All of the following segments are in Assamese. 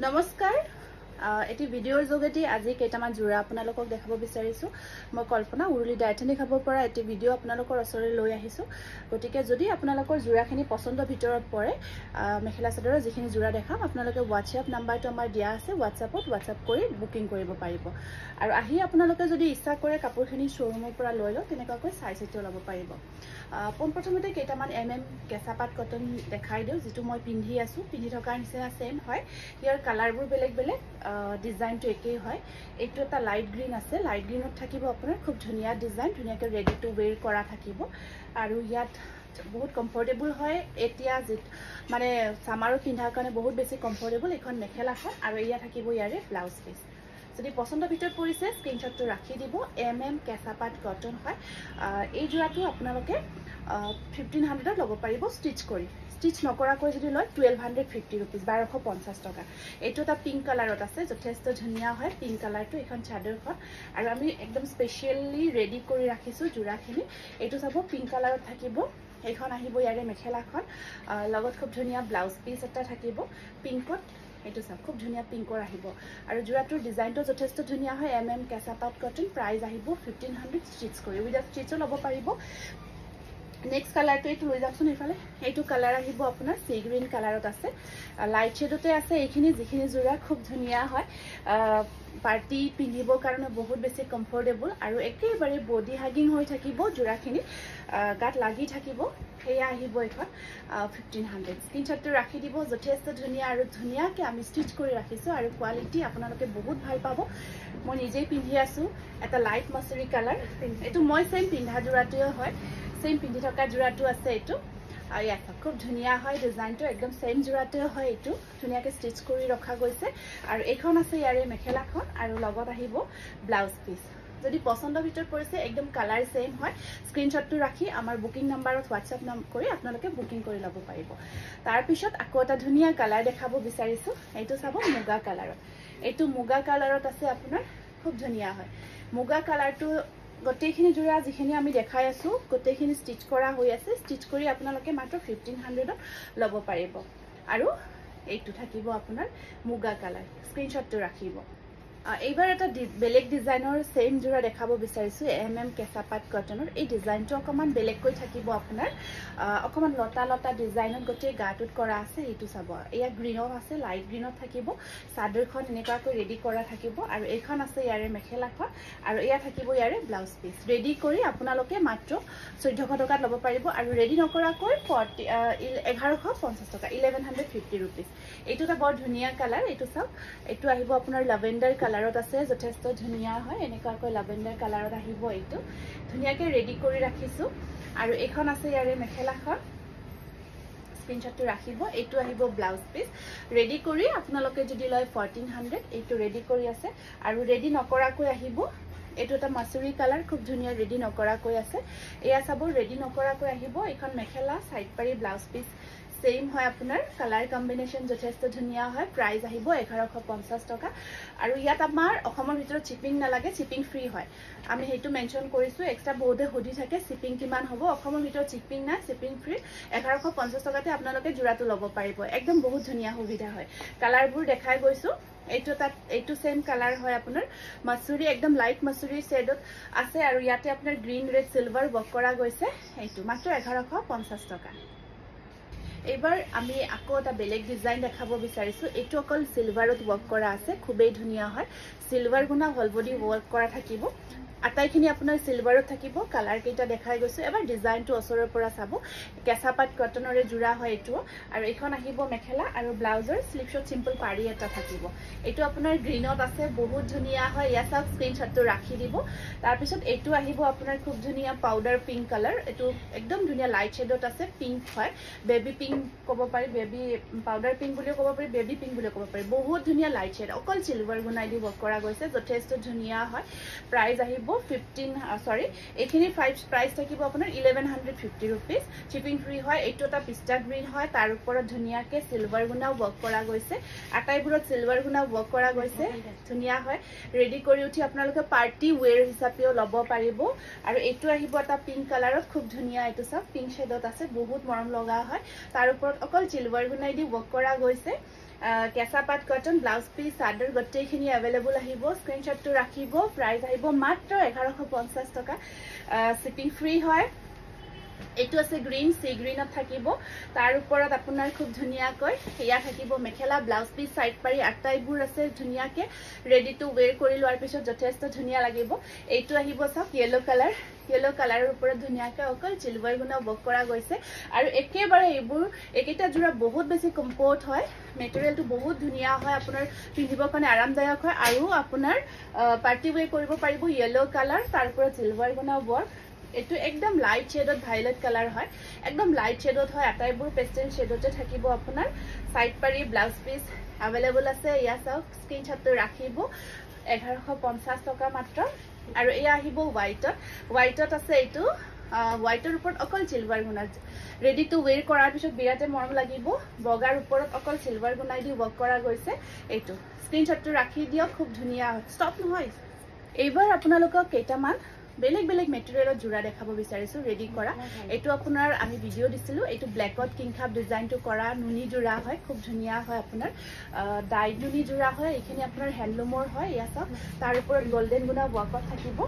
নমস্কাৰ এটি ভিডিঅ'ৰ যোগেদি আজি কেইটামান জোৰা আপোনালোকক দেখাব বিচাৰিছো মই কল্পনা উৰুলি ডাইটেনি খাব পৰা এটি ভিডিঅ' আপোনালোকৰ ওচৰলৈ লৈ আহিছো গতিকে যদি আপোনালোকৰ জোৰাখিনি পছন্দৰ ভিতৰত পৰে মেখেলা চাদৰৰ যিখিনি জোৰা দেখাম আপোনালোকে WhatsApp নাম্বাৰটো আমাৰ দিয়া আছে WhatsApp কৰি বুকিং কৰিব পাৰিব আৰু আহি আপোনালোকে যদি ইচ্ছা কৰে কাপোৰখিনি শ্বৰুমৰ পৰা লৈ লওক তেনেকুৱাকৈ চাই চিতি ল'ব পাৰিব পোনপ্ৰথমতে কেইটামান কেঁচাপাত কটন দেখাই দিওঁ যেটো মই পিন্ধি আছো পিন্ধি থকাৰ নিচিনা সেম হয় ইয়াৰ কালাৰবোৰ বেলেগ বেলেগ ডিজাইনটো একেই হয় এইটো এটা লাইট গ্ৰীণ আছে লাইট গ্ৰীণত থাকিব আপোনাৰ খুব ধুনীয়া ডিজাইন ধুনীয়াকৈ ৰেডি টু ওৱেৰ কৰা থাকিব আৰু ইয়াত বহুত কমফৰ্টেবল হয় এতিয়া মানে সামাৰত পিন্ধাৰ কাৰণে বহুত বেছি কমফৰ্টেবল এখন মেখেলাখন আৰু ইয়া থাকিব ইয়াৰে ব্লাউজ পিস যদি পছন্দৰ ভিতৰত পৰিছে স্ক্ৰিনশ্বটটো ৰাখি দিব কেঁচাপাত কটন হয় এই জোৰাটো আপোনালোকে 1500ত ল'ব পাৰিব ষ্টিচ নকৰাকৈ যদি লয় 1250 रुपीस 1250 টকা এইটো এটা পিংক কালাৰত আছে যথেষ্ট ধুনীয়া হয় পিংক কালাৰটো এখন চাদৰখন আৰু আমি একদম স্পেশালি ৰেডি কৰি ৰাখিছো জোৰাখিনি এইটো চাব পিংক কালাৰত থাকিব এইখন আহিব ইয়াৰে মেখেলাখন লগত খুব ধুনীয়া ব্লাউজ পিস এটা থাকিব পিংকত এইটো সব খুব ধুনীয়া পিংকৰ আহিব আৰু জোৰাটোৰ ডিজাইনটো যথেষ্ট ধুনীয়া হয় কেঁচাপাত কটন প্ৰাইস আহিব 1500 ষ্টিচ কৰি উইদাউট ষ্টিচও ল'ব পাৰিব নেক্সট কালাৰটো এইটো লৈ যাওকচোন ইফালে এইটো কালাৰ আহিব আপোনাৰ সি গ্ৰীন কালাৰত আছে লাইট শেডতে আছে এইখিনি যিখিনি জোৰা খুব ধুনীয়া হয় পাৰ্টি পিন্ধিবৰ কাৰণে বহুত বেছি কমফৰ্টেবল আৰু একেবাৰে বডি হাগিং হৈ থাকিব জোৰাখিনি গাত লাগি থাকিব হেয়া আহিব এখন 1500 স্ক্ৰিনশ্বটটো ৰাখি দিব যথেষ্ট ধুনীয়া আৰু ধুনীয়াকৈ আমি ষ্টিচ কৰি ৰাখিছো আৰু কোৱালিটি আপোনালোকে বহুত ভাল পাব মই নিজেই পিন্ধি আছো এটা লাইট মাছৰি কালাৰ এইটো মই সেম পিন্ধা জোৰাটোৱে হয় সেম পিন্ধি থকা জোৰাটো আছে এইটো ইয়াত খুব ধুনীয়া হয় ডিজাইনটো একদম সেম জোৰাটোৱে হয় এইটো ধুনীয়াকৈ ষ্টিচ কৰি ৰখা গৈছে আৰু এইখন আছে ইয়াৰে মেখেলাখন আৰু লগত আহিব ব্লাউজ পিস যদি পছন্দৰ ভিতৰত পৰিছে একদম কালাৰ সেম হয় স্ক্ৰিনশ্বটটো ৰাখি আমাৰ বুকিং নাম্বাৰত WhatsApp কৰি আপোনালোকে বুকিং কৰি ল'ব পাৰিব তাৰ পিছত আকৌ এটা ধুনীয়া কালাৰ দেখাব বিচাৰিছো এইটো চাব মুগা কালাৰত এইটো মুগা কালাৰত আছে আপোনাৰ খুব ধুনীয়া হয় মুগা কালাৰটো গোটেইখিনি জোৰা যিখিনি আমি দেখাই আছো গোটেইখিনি ষ্টিচ কৰা হৈ আছে ষ্টিচ কৰি আপোনালোকে মাত্ৰ 1500ত ল'ব পাৰিব আৰু এইটো থাকিব আপোনাৰ মুগা কালাৰ স্ক্ৰিনশ্বটটো ৰাখিব এইবাৰ এটা বেলেগ ডিজাইনৰ সেম জোৰা দেখাব বিচাৰিছো কেঁচাপাত কটনৰ এই ডিজাইনটো অকমান বেলেগকৈ থাকিব আপোনাৰ অকমান লতা লতা ডিজাইনত গোটেই গাটোত কৰা আছে এইটো চাব এয়া গ্ৰীনত আছে লাইট গ্ৰীনত থাকিব চাদৰখন এনেকুৱাকৈ ৰেডি কৰা থাকিব আৰু এইখন আছে ইয়াৰে মেখেলাখন আৰু এয়া থাকিব ইয়াৰে ব্লাউজ পিস ৰেডি কৰি আপোনালোকে মাত্ৰ 1400 টকাত ল'ব পাৰিব আৰু ৰেডি নকৰাকৈ 1150 টকা 1150 रुपीस এইটো এটা বৰ ধুনীয়া কালাৰ এইটো চাওক এইটো আহিব আপোনাৰ লাভেণ্ডাৰ কালাৰত আছে যথেষ্ট ধুনীয়া হয় এনেকুৱাকৈ লাভেণ্ডাৰ কালাৰত আহিব এইটো ধুনীয়াকৈ ৰেডি কৰি ৰাখিছো আৰু এইখন আছে ইয়াৰে মেখেলাখন স্ক্ৰিনশ্বটটো ৰাখিব এইটো আহিব ব্লাউজ পিস ৰেডি কৰি আপোনালোকে যদি লয় 1400 এইটো ৰেডি কৰি আছে আৰু ৰেডি নকৰাকৈ আহিব এইটো এটা মাছুৰী কালাৰ খুব ধুনীয়া ৰেডি নকৰাকৈ আছে এয়া চাব ৰেডি নকৰাকৈ আহিব এখন মেখেলা সাইড পাৰি ব্লাউজ পিস সেম হয় আপোনাৰ কালাৰ কম্বিনেশন যথেষ্ট ধুনীয়া হয় প্ৰাইস আহিব 1150 টকা আৰু ইয়াত আমাৰ অসমৰ ভিতৰত শিপিং নালাগে শিপিং ফ্ৰী হয় আমি হেতু মেনশন কৰিছো এক্সট্ৰা বহুতে হদি থাকে শিপিং কিমান হ'ব অসমৰ ভিতৰত শিপিং না শিপিং ফ্ৰী 1150 টকাতে আপোনালোকে জোৰাটো ল'ব পাৰিব একদম বহুত ধুনীয়া সুবিধা হয় কালাৰবোৰ দেখাই গৈছো এইটো সেম কালাৰ হয় আপোনাৰ মাছুৰী একদম লাইট মাছুৰী শেডত আছে আৰু ইয়াতে আপোনাৰ গ্ৰীন ৰেড সিলভাৰ ওয়াৰ্ক কৰা গৈছে এইটো মাত্ৰ 1150 টকা এবাৰ আমি আকৌ এটা বেলেগ ডিজাইন দেখাব বিচাৰিছো এইটো অকল সিলভাৰত ওয়াৰ্ক কৰা আছে খুবেই ধুনীয়া হয় সিলভাৰ গুণা হল বডি ওয়াৰ্ক কৰা থাকিব আটাইখিনি আপোনাৰ সিলভাৰত থাকিব কালাৰ কেইটা দেখাই গৈছো এবাৰ ডিজাইনটো ওচৰৰ পৰা চাব কেঁচাপাত কটনৰে জোৰা হয় এইটো আৰু এইখন আহিব মেখেলা আৰু ব্লাউজৰ স্লিপশ্বট সিম্পল পাৰি এটা থাকিব এইটো আপোনাৰ গ্ৰীনত আছে বহুত ধুনীয়া হয় ইয়া সব স্ক্ৰিনশ্বটটো ৰাখি দিব তাৰ পিছত এইটো আহিব আপোনাৰ খুব ধুনীয়া পাউডাৰ পিংক কালাৰ এইটো একদম ধুনীয়া লাইট শেডত আছে পিংক হয় বেবি পিংক ক'ব পাৰি বেবি পাউডাৰ পিংক বুলিও ক'ব পাৰি বেবি পিংক বুলিও ক'ব পাৰি বহুত ধুনীয়া লাইট শেড অকল সিলভাৰ গুণাই দি ওয়াৰ্ক কৰা গৈছে যথেষ্ট ধুনীয়া হয় প্ৰাইস আহিব 15 এইখিনি প্ৰাইস থাকিব আপোনাৰ 1150 रुपीस শিপিং ফ্ৰী হয় এইটো এটা পিস্তা গ্ৰীন হয় তাৰ ওপৰত ধুনীয়াকৈ সিলভাৰ গুণা ওয়াৰ্ক কৰা গৈছে আটাইবোৰত সিলভাৰ গুণা ওয়াৰ্ক কৰা গৈছে ধুনীয়া হয় ৰেডি কৰি উঠি আপোনালোকে পাৰ্টি ওৱেৰ হিচাপেও ল'ব পাৰিব আৰু এইটো আহিব এটা পিংক কালাৰত খুব ধুনীয়া এইটো সব পিংক শেডত আছে বহুত মৰম লগা হয় তাৰ ওপৰত অকল সিলভাৰ গুণাই দি ওয়াৰ্ক কৰা গৈছে কেঁচা পাট কটন ব্লাউজ পিস চাদৰ গোটেইখিনি এভেইলেবল আহিব স্ক্ৰিনশ্বটটো ৰাখিব প্ৰাইস আহিব মাত্ৰ 1150 টকা শিপিং ফ্ৰী হয় এইটো আছে গ্ৰীন সি গ্ৰীনত থাকিব তাৰ ওপৰত আপোনাৰ খুব ধুনিয়াকৈ ইয়া থাকিব মেখেলা ব্লাউজ পিস সাইড পাৰি আটাইবোৰ আছে ধুনিয়াকে ৰেডি টু ওয়্যাৰ কৰি লোৱাৰ পিছত যথেষ্ট ধুনিয়া লাগিব এইটো আহিব সব ইয়েলো কালাৰৰ ওপৰত ধুনিয়াকে অকল চিলভাৰ গুণা বক কৰা গৈছে আৰু একেবাৰে এইবোৰ একেটা জোৰা বহুত বেছি কম্ফৰ্ট হয় মেটেৰিয়েলটো বহুত ধুনিয়া হয় আপোনাৰ পিন্ধিবৰ কাৰণে আৰামদায়ক হয় আৰু আপোনাৰ পাৰ্টি ওয়্যাৰ কৰিব পাৰিব ইয়েলো কালাৰ তাৰ ওপৰত চিলভাৰ গুণা বক এটো একদম লাইট শেডত ভায়োলেট কালাৰ হয় একদম লাইট শেডত হয় আটাইবোৰ পেস্টেল শেডতে থাকিব আপোনাৰ সাইড পাৰি ব্লাউজ পিস अवेलेबल আছে ইয়া সব স্ক্ৰিনশটটো ৰাখিব 1150 টকা মাত্ৰ আৰু এয়া আহিব হোৱাইটত আছে এইটো হোৱাইটৰ ওপৰত অকল সিলভাৰ গুণা ৰেডি টু ওয়্যাৰ কৰাৰ পিছত বিৰাতে মৰম লাগিব বগাৰ ওপৰত অকল সিলভাৰ গুণাই দি ওয়াৰ্ক কৰা গৈছে এইটো স্ক্ৰিনশটটো ৰাখি দিয়ক খুব ধুনিয়া ষ্টপ নহয় এইবাৰ আপোনালোকক কেইটামান বেলেগ মেটেৰিয়েলৰ জোৰা দেখাব বিচাৰিছো ৰেডি কৰা এটো আপোনাৰ আমি ভিডিও দিছিলো এটো ব্ল্যাকত কিংখাপ ডিজাইনটো কৰা নুনি জোৰা হয় খুব ধুনিয়া হয় আপোনাৰ ডাই নুনি জোৰা হয় এখিনি আপোনাৰ হ্যান্ডলুমৰ হয় ইয়া সব তাৰ ওপৰত গোল্ডেন গুণা ওয়াৰ্কত থাকিব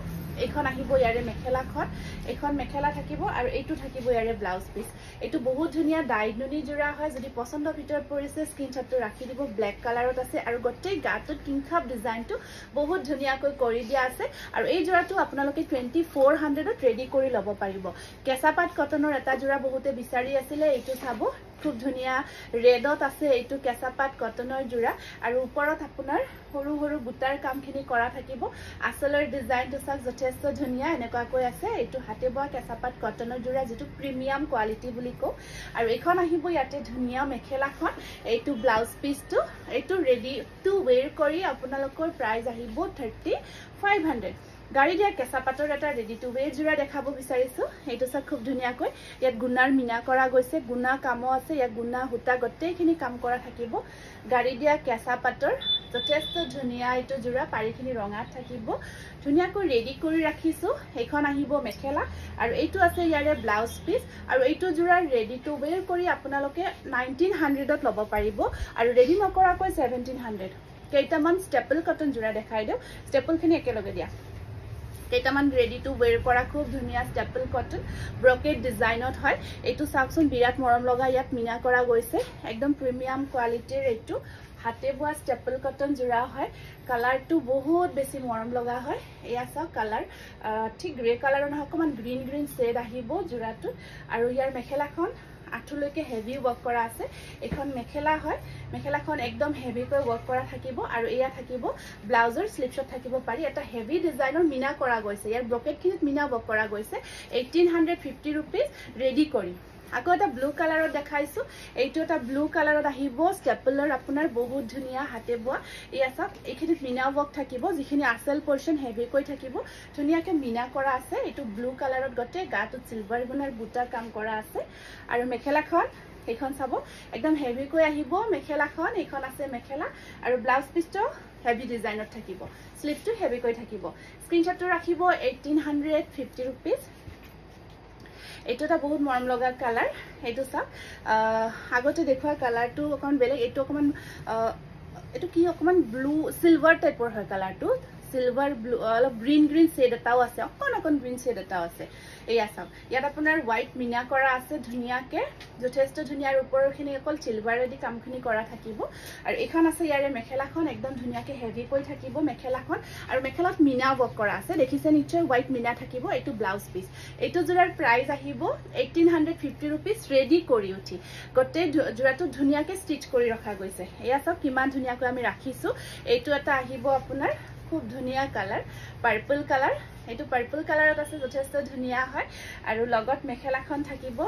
এখন আহিব ইয়াৰে মেখেলাখন এখন মেখেলা থাকিব আৰু এইটো থাকিব ইয়াৰে ব্লাউজ পিস এটো বহুত ধুনিয়া ডাই নুনি জোৰা হয় যদি পছন্দৰ ভিতৰত পৰিছে স্ক্ৰিনশটটো ৰাখি দিব ব্ল্যাক কালাৰত আছে আৰু গোটেই গাটোত কিংখাপ ডিজাইনটো বহুত ধুনিয়াকৈ কৰি দিয়া আছে আৰু এই জোৰাটো আপোনালোকে 2400 ৰেডি কৰি লব পাৰিব কেঁচা পাট কটনৰ এটা জোৰা বহুতে বিচাৰি আছিল এইটো চাব খুব ধুনিয়া ৰেডত আছে এইটো কেঁচা পাট কটনৰ জোৰা আৰু ওপৰত আপোনাৰ সৰু সৰু বুটাৰ কামখিনি কৰা থাকিব আসলৰ ডিজাইনটো সব যথেষ্ট ধুনিয়া এনেকুৱাকৈ আছে এইটো হাতে বোৱা কেঁচা পাট কটনৰ জোৰা যেটো প্ৰিমিয়াম কোৱালিটি বুলি কও আৰু এখন আহিব ইয়াতে ধুনিয়া মেখেলাখন এইটো ব্লাউজ পিসটো এইটো ৰেডি টু ওয়্যাৰ কৰি আপোনালোকৰ প্ৰাইস আহিব 3500 গাড়ি দিয়া কেঁচা পাটৰ এটা ৰেডি টু ওয়্যাৰ জোৰা দেখাব বিচাৰিছো এইটো সব খুব ধুনিয়াকৈ ইয়াত গুণাৰ মিনা কৰা গৈছে গুণা কামো আছে ইয়াত গুণা হুটা গোটেইখিনি কাম কৰা থাকিব গাড়ি দিয়া কেঁচা পাটৰ যথেষ্ট ধুনিয়া এইটো জোৰা পাৰিখিনি ৰঙাত থাকিব ধুনিয়াকৈ ৰেডি কৰি ৰাখিছো এখন আহিব মেখেলা আৰু এইটো আছে ইয়াৰে ব্লাউজ পিস আৰু এইটো জোৰা ৰেডি টু ওয়্যাৰ কৰি আপোনালোকে 1900ত লব পাৰিব আৰু ৰেডি নকৰাকৈ 1700 কেইটামান ষ্টেপল কটন জোৰা দেখাই দিও ষ্টেপলখিনি একেলগে দিয়া কেইটামান ৰেডি টু ওয়্যাৰ কৰা খুব ধুনিয়া ষ্টেপল কটন ব্ৰকেট ডিজাইনত হয় এইটো সাকসন বিৰাট মৰম লগা ইয়াত মিনা কৰা গৈছে একদম প্ৰিমিয়াম কোৱালিটিৰ এইটো হাতে বোৱা ষ্টেপল কটন জোৰা হয় কালাৰটো বহুত বেছি মৰম লগা হয় এয়া সব কালাৰ ঠিক গ্ৰে কালাৰৰ নহয় অকমান গ্ৰীন শেড আহিব জোৰাটো আৰু ইয়াৰ মেখেলাখন আঠলৈকে হেভি ওয়াৰ্ক কৰা আছে এখন মেখেলা হয় মেখেলাখন একদম হেভি কৈ ওয়াৰ্ক কৰা থাকিব আৰু এয়া থাকিব ব্লাউজৰ স্লিপছত থাকিব পাৰি এটা হেভি ডিজাইনৰ মিনা কৰা গৈছে ইয়াৰ ব্ৰকেটখিনিত মিনা ওয়াৰ্ক কৰা গৈছে 1850 रुपीस ৰেডি কৰি আকৌ এটা ব্লু কালাৰত দেখাইছো এইটো এটা ব্লু কালাৰত আহিব ষ্টেপলৰ আপোনাৰ বহুত ধুনিয়া হাতে বোৱা ইয়া সব এইখিনিত মিনা ওয়াৰ্ক থাকিব যিখিনি আসল পোৰশন হেভি কৈ থাকিব ধুনিয়াকে মিনা কৰা আছে এইটো ব্লু কালাৰত গতে গাটো সিলভাৰ গুণাৰ বুটা কাম কৰা আছে আৰু মেখেলাখন এইখন চাব একদম হেভি কৈ আহিব মেখেলাখন এইখন আছে মেখেলা আৰু ব্লাউজ পিসটো হেভি ডিজাইনত থাকিব স্লিপটো হেভি কৈ থাকিব স্ক্ৰিনশটটো ৰাখিব 1850 रुपीस এইটো এটা বহুত মৰম লগা কালাৰ এইটো সব আগতে দেখুৱা কালাৰটো অকমান বেলেগ এইটো অকমান এটো কি অকমান ব্লু সিলভাৰ টাইপৰ হয় কালাৰটো সিলভাৰ ব্লু অলপ গ্ৰীন শেড এটাও আছে অকন গ্ৰীন শেড এটাও আছে এয়া সব ইয়াত আপোনাৰ হোৱাইট মিনা কৰা আছে ধুনিয়াকে যথেষ্ট ধুনিয়াৰ ওপৰখিনি অকল সিলভাৰ দি কামখিনি কৰা থাকিব আৰু এখন আছে ইয়াৰে মেখেলাখন একদম ধুনিয়াকে হেভি কৈ থাকিব মেখেলাখন আৰু মেখেলাত মিনা ওয়াৰ্ক কৰা আছে দেখিছে নিশ্চয় হোৱাইট মিনা থাকিব এইটো ব্লাউজ পিস এইটো জোৰাৰ প্ৰাইস আহিব 1850 रुपीस ৰেডি কৰি উঠি গতে জোৰাটো ধুনিয়াকে ষ্টিচ কৰি ৰখা গৈছে এয়া সব কিমান ধুনিয়াকৈ আমি ৰাখিছো এইটো এটা আহিব আপোনাৰ খুব ধুনিয়া কালাৰ পাৰ্পল কালাৰ এইটো পাৰ্পল কালাৰত আছে যথেষ্ট ধুনিয়া হয় আৰু লগত মেখেলাখন থাকিব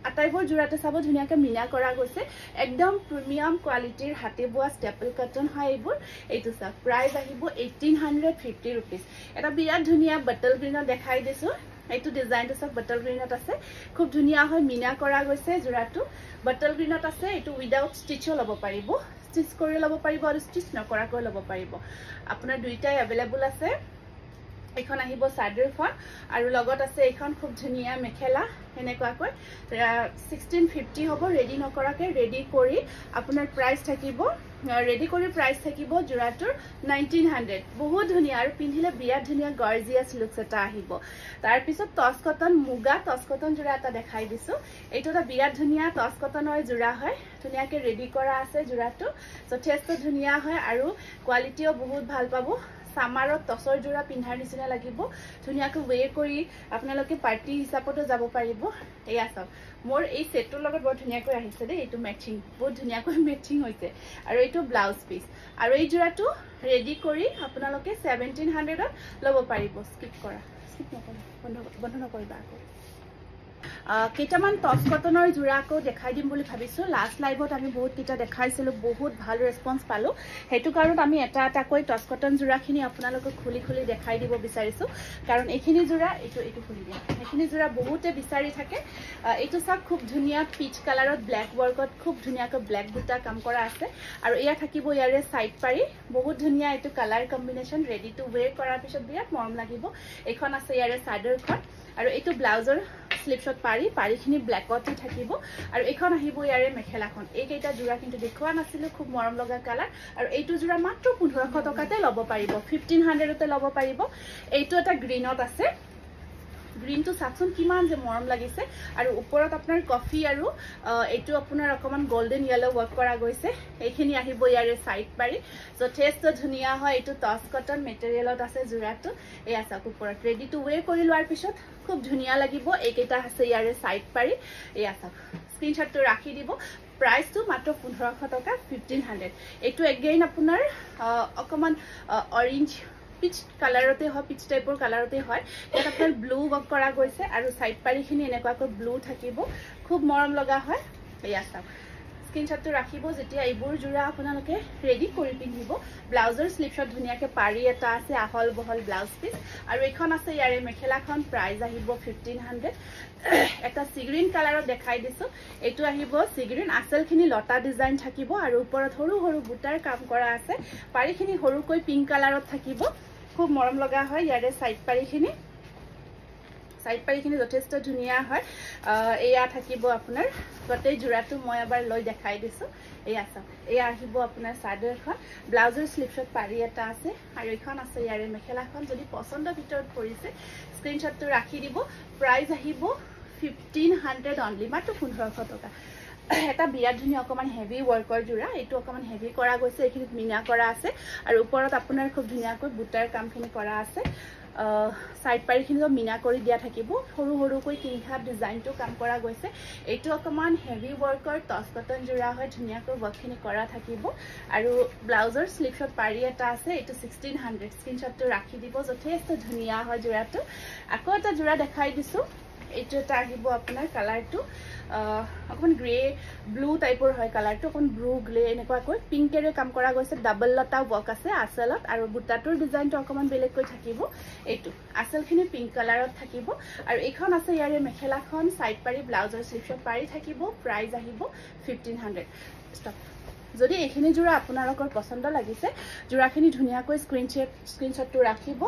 আটাইবোৰ জোৰাতে চাব ধুনিয়াকে মিনা কৰা গৈছে একদম প্ৰিমিয়াম কোৱালিটিৰ হাতে বোৱা ষ্টেপল কটন হয় এইবোৰ এইটো সব প্ৰাইস আহিব 1850 रुपीस এটা বিৰাট ধুনিয়া বটল গ্ৰীনত দেখাই দিছো এইটো ডিজাইনটো সব বটল গ্ৰীনত আছে খুব ধুনিয়া হয় মিনা কৰা গৈছে জোৰাটো বটল গ্ৰীনত আছে এইটো উইদাউট ষ্টিচও লব পাৰিব ষ্টিচ কৰি লব পাৰিব আৰু ষ্টিচ নকৰাকৈ লব পাৰিব আপোনাৰ দুইটাই এভেইলেবল আছে এইখন আহিব চাদৰখন আৰু লগত আছে এইখন খুব ধুনীয়া মেখেলা এনেকুৱাকৈ 1650 হ'ব ৰেডি নকৰাকে ৰেডি কৰি আপোনাৰ প্ৰাইস থাকিব ৰেডি কৰি প্ৰাইস থাকিব জোৰাটোৰ 1900 বহুত ধুনীয়া আৰু পিন্ধিলে বিৰাট ধুনীয়া গৰ্জিয়াস লুকস এটা আহিব তাৰ পিছত টস কটন মুগা টস কটন জোৰা এটা দেখাই দিছো এইটো এটা বিৰাট ধুনীয়া টস কটনৰ জোৰা হয় ধুনীয়াকে ৰেডি কৰা আছে জোৰাটো যথেষ্ট ধুনীয়া হয় আৰু কোৱালিটিও বহুত ভাল পাব সামাৰত টসৰ জোৰা পিন্ধাৰ নিচিনা লাগিব ধুনীয়াকৈ ওয়ে কৰি আপোনালোকে পাৰ্টি হিচাপতো যাব পাৰিব এয়া সব মোৰ এই সেটৰ লগত বহুত ধুনীয়াকৈ আহিছে দে এইটো ম্যাচিং বহুত ধুনীয়াকৈ ম্যাচিং হৈছে আৰু এইটো ব্লাউজ পিস আৰু এই জোৰাটো ৰেডি কৰি আপোনালোকে 1700 ত ল'ব পাৰিব স্কিপ নকৰিবা বন্ধ নকৰিবা আকৌ কেইটামান টস কটনৰ জোৰা আকৌ দেখাই দিম বুলি ভাবিছো লাষ্ট লাইভত আমি বহুত কিটা দেখাইছিলো বহুত ভাল ৰেসপন্স পালো হেতু কাৰণত আমি এটা কৈ টস কটন জোৰাখিনি আপোনালোকক খুলি দেখাই দিব বিচাৰিছো কাৰণ এইখিনি জোৰা এইটো খুলি দিয়া এইখিনি জোৰা বহুতে বিচাৰি থাকে এইটো সব খুব ধুনীয়া পিচ কালাৰত ব্ল্যাক ওয়াৰ্কত খুব ধুনীয়াকৈ ব্ল্যাক বুটা কাম কৰা আছে আৰু এয়া থাকিব ইয়াৰে সাইড পাৰি বহুত ধুনীয়া এইটো colour combination ready to way কৰাৰ পিছত বিৰাট মৰম লাগিব এইখন আছে ইয়াৰে চাদৰখন আৰু এইটো ব্লাউজৰ স্লিপশট পাৰিখিনি ব্ল্যাকতে থাকিব আৰু এখন আহিব ইয়াৰে মেখেলাখন এই কেইটা জোৰা কিন্তু দেখুৱা নাছিলো খুব মৰম লগা কালাৰ আৰু এইটো জোৰা মাত্ৰ 1500 টকাতে ল'ব পাৰিব 1500 তে ল'ব পাৰিব এইটো এটা গ্ৰীনত আছে গ্ৰীন টু সাকচন কিমান যে মৰম লাগিছে আৰু ওপৰত আপোনাৰ কফি আৰু এইটো আপোনাৰ অকমান গোল্ডেন ইয়েলো ওয়াৰ্ক কৰা গৈছে এইখিনি আহিব ইয়াৰে সাইড পাৰি যথেষ্ট ধুনীয়া হয় এইটো টস কটন মেটেৰিয়েলত আছে জোৰাটো এয়া চাওক ওপৰত ৰেডি টু ওয়ে কৰি লোৱাৰ পিছত খুব ধুনীয়া লাগিব এইকেইটা আছে ইয়াৰে সাইড পাৰি এয়া চাওক স্ক্ৰিনশ্বটটো ৰাখি দিব প্ৰাইসটো মাত্ৰ 1500 টকা 1500 এইটো এগেইন আপোনাৰ অকমান অৰেঞ্জ পিচ কালাৰতে হয় পিচ টাইপৰ কালাৰতে হয় ইয়াত আপোনাৰ ব্লু ওয়াৰ্ক কৰা গৈছে আৰু সাইড পাৰিখিনি এনেকুৱাকৈ ব্লু থাকিব খুব মৰম লগা হয় এয়া চাওক স্ক্ৰিনশ্বটটো ৰাখিব যেতিয়া এইবোৰ জোৰা আপোনালোকে ৰেডি কৰি পিন্ধিব ব্লাউজৰ স্লিপশট ধুনীয়াকে পাৰি এটা আছে আহল বহল ব্লাউজ পিস আৰু এখন আছে ইয়াৰে মেখেলাখন প্ৰাইস আহিব 1500 এটা সিগ্ৰীন কালাৰত দেখাই দিছো এইটো আহিব সিগ্ৰীন আসলখিনি লতা ডিজাইন থাকিব আৰু ওপৰত সৰু সৰু বুটাৰ কাম কৰা আছে পাৰিখিনি সৰুকৈ পিংক কালাৰত থাকিব খুব মৰম লগা হয় ইয়াৰে সাইড পাৰিখিনি যথেষ্ট ধুনীয়া হয় এয়া থাকিব আপোনাৰ গটেই জোৰাটো মই এবাৰ লৈ দেখাই দিছো এয়া চাওক এয়া আহিব আপোনাৰ চাদৰখন ব্লাউজৰ স্লিপশট পাৰি এটা আছে আৰু এখন আছে ইয়াৰে মেখেলাখন যদি পছন্দৰ ভিতৰত পৰিছে স্ক্ৰিনশ্বটটো ৰাখি দিব প্ৰাইস আহিব 1500 অনলি মাত্ৰ 1500 টকা এটা বিৰাট ধুনীয়া অকমান হেভি ওয়াৰ্কৰ জোৰা এইটো অকমান হেভি কৰা গৈছে এইখিনিত মিনা কৰা আছে আৰু ওপৰত আপোনাৰ খুব ধুনীয়াকৈ বুটাৰ কামখিনি কৰা আছে সাইড পাৰিখিনিও মিনা কৰি দিয়া থাকিব সৰু সৰুকৈ তিনখাপ ডিজাইনটো কাম কৰা গৈছে এইটো অকমান হেভি ওয়াৰ্কৰ টস কটন জোৰা হয় ধুনীয়াকৈ ওয়াৰ্কখিনি কৰা থাকিব আৰু ব্লাউজৰ স্লিপশট পাৰি এটা আছে এইটো 1600 স্ক্ৰিনশ্বটটো ৰাখি দিব যথেষ্ট ধুনীয়া হয় জোৰাটো আকৌ এটা জোৰা দেখাই দিছো এইটো এটা আহিব আপোনাৰ কালাৰটো অকন গ্ৰে ব্লু টাইপৰ হয় কালাৰটো অকন ব্লু গ্ৰে এনেকুৱাকৈ পিংকেৰে কাম কৰা গৈছে ডাবল লতা ওয়াৰ্ক আছে আসলত আৰু বুটাটোৰ ডিজাইনটো অকমান বেলেগকৈ থাকিব এইটো আসলখিনি পিংক কালাৰত থাকিব আৰু এইখন আছে ইয়াৰে মেখেলাখন সাইড পাৰি ব্লাউজৰ স্লিপশট পাৰি থাকিব প্ৰাইস আহিব 1500 ষ্টপ যদি এইখিনি জোৰা আপোনালোকৰ পছন্দ লাগিছে জোৰাখিনি ধুনীয়াকৈ স্ক্ৰিনশ্বটটো ৰাখিব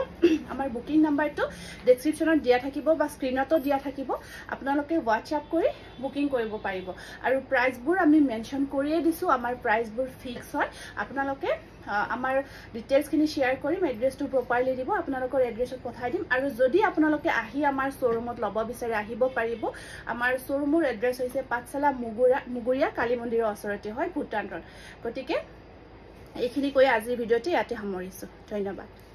আমাৰ বুকিং নাম্বাৰটো ডেসক্ৰিপচনত দিয়া থাকিব বা স্ক্ৰিনতো দিয়া থাকিব আপোনালোকে WhatsApp কৰি বুকিং কৰিব পাৰিব আৰু প্ৰাইসবোৰ আমি মেনশন কৰিয়ে দিছো আমাৰ প্ৰাইসবোৰ ফিক্স হয় আপোনালোকে আমাৰ ডিটেইলছখিনি শেয়াৰ কৰিম এড্ৰেছটো প্ৰপাৰলি দিব আপোনালোকৰ এড্ৰেছত পঠাই দিম আৰু যদি আপোনালোকে আহি আমাৰ শ্বৰুমত ল'ব বিচাৰে আহিব পাৰিব আমাৰ শ্বৰুমৰ এড্ৰেছ হৈছে পাঠশালা মুগুৰিয়া কালী মন্দিৰৰ ওচৰতে হয় ভূটান ৰোড গতিকে এইখিনি কৈ আজিৰ ভিডিঅ'টি ইয়াতে সামৰিছো ধন্যবাদ